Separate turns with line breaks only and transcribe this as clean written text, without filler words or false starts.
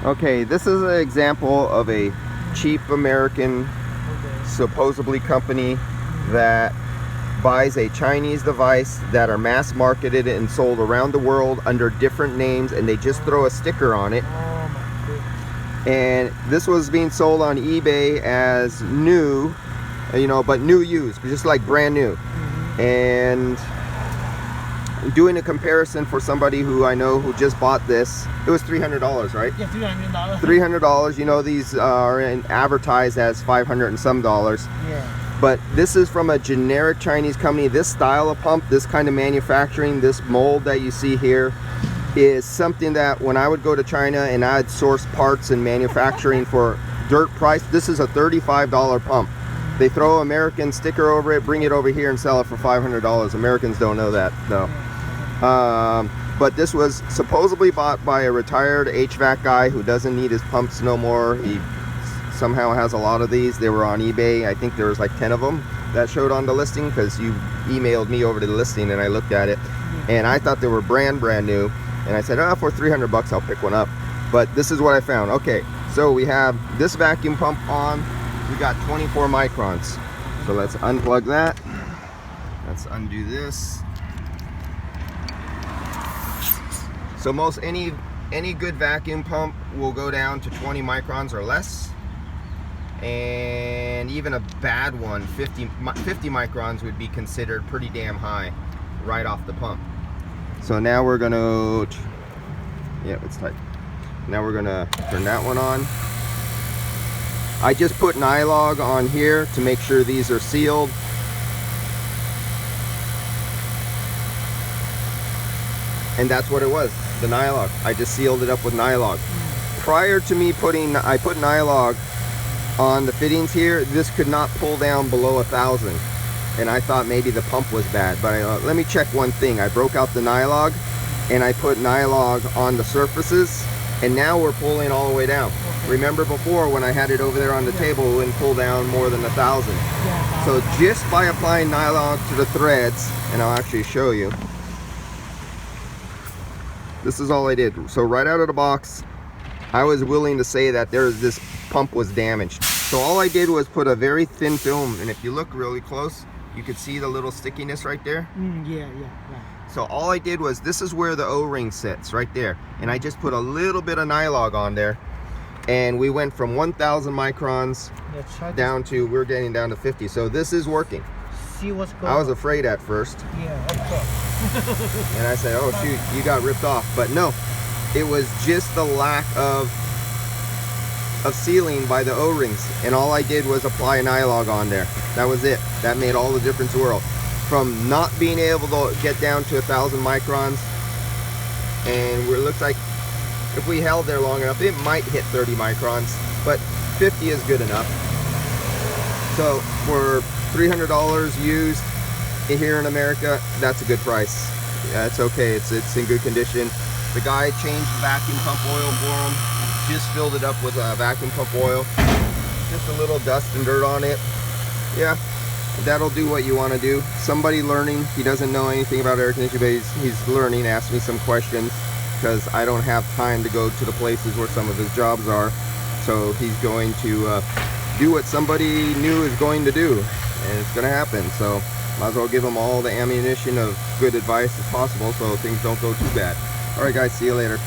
Okay, this is an example of a cheap American, supposedly company that buys a Chinese device that are mass marketed and sold around the world under different names, and they just throw a sticker on it. And this was being sold on eBay as new, you know, but new used, just like brand new. And doing a comparison for somebody who I know who just bought this, it was $300, right?
Yeah, $300.
$300. You know, these are advertised as $500 and some dollars.
Yeah.
But this is from a generic Chinese company. This style of pump, this kind of manufacturing, this mold that you see here, is something that when I would go to China and I'd source parts and manufacturing for dirt price, this is a $35 pump. They throw American sticker over it, bring it over here and sell it for $500. Americans don't know that though. But this was supposedly bought by a retired HVAC guy who doesn't need his pumps no more. He somehow has a lot of these. They were on eBay. I think there was like 10 of them that showed on the listing, because you emailed me over to the listing and I looked at it and I thought they were brand new, and I said, oh, for $300 I'll pick one up. But this is what I found. Okay, so we have this vacuum pump on. We got 24 microns. So let's unplug that. Let's undo this. So most any good vacuum pump will go down to 20 microns or less. And even a bad one, 50 microns would be considered pretty damn high right off the pump. So now we're gonna, yeah, it's tight. Now we're gonna turn that one on. I just put nylog on here to make sure these are sealed. And that's what it was, the nylog. I just sealed it up with nylog. Prior to me I put nylog on the fittings here, this could not pull down below 1,000. And I thought maybe the pump was bad, but let me check one thing. I broke out the nylog and I put nylog on the surfaces, and now we're pulling all the way down. Remember before when I had it over there on the table, it wouldn't pull down more than 1,000. So just by applying nylog to the threads, and I'll actually show you, this is all I did. So right out of the box, I was willing to say that this pump was damaged. So all I did was put a very thin film, and if you look really close, you could see the little stickiness right there.
Right.
So all I did was, this is where the O-ring sits, right there. And I just put a little bit of nylog on there. And we went from 1,000 microns down to, we're getting down to 50. So this is working.
See what's going on.
I was afraid at first.
Yeah, of course.
And I said, oh shoot, you got ripped off. But no, it was just the lack of sealing by the O-rings, and all I did was apply an nylog on there. That was it. That made all the difference in the world. From not being able to get down to 1,000 microns, and it looks like if we held there long enough, it might hit 30 microns, but 50 is good enough. So for $300 used here in America, that's a good price. Yeah, it's okay. It's in good condition. The guy changed the vacuum pump oil for him. Just filled it up with vacuum pump oil. Just a little dust and dirt on it. Yeah, that'll do what you want to do. Somebody learning, he doesn't know anything about air conditioning, but he's learning, asked me some questions, because I don't have time to go to the places where some of his jobs are. So he's going to do what somebody new is going to do, and it's going to happen. So might as well give him all the ammunition of good advice as possible so things don't go too bad. All right guys, see you later.